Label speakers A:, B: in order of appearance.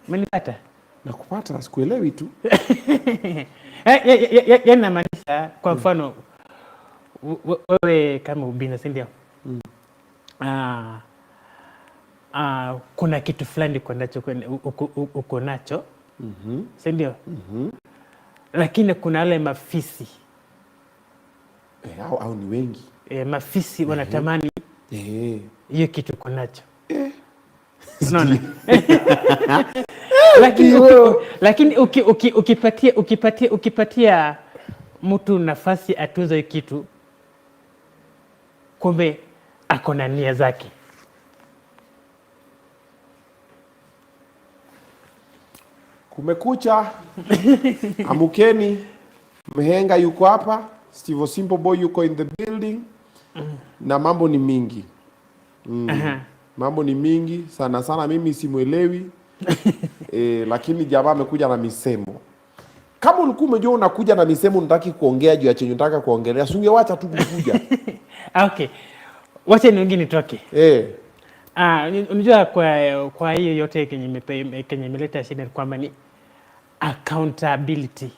A: Umenipata?
B: Nakupata, sikuelewi tu.
A: Yaani namaanisha kwa mfano wewe kama ubina, si ndio? Kuna kitu fulani uko nacho, si ndio? Lakini kuna wale mafisi
B: au ni wengi
A: mafisi wanatamani hiyo kitu uko nacho. Unaona? Lakini ukipatia mtu nafasi atuze hiyo kitu, kumbe ako na nia zake.
B: Kumekucha. Amukeni. Mhenga yuko hapa, Steve Simple Boy yuko in the building. Na mambo ni mingi. Mambo ni mingi sana sana, mimi simuelewi. Lakini jamaa amekuja na misemo. Kama ulikuwa umejua unakuja na misemo unataka kuongea juu ya chenye unataka kuongelea, usingewacha tu kukuja.
A: Okay. Wacha ni wengine nitoke. Unajua kwa hiyo yote kenye imeleta shida kwamba ni accountability.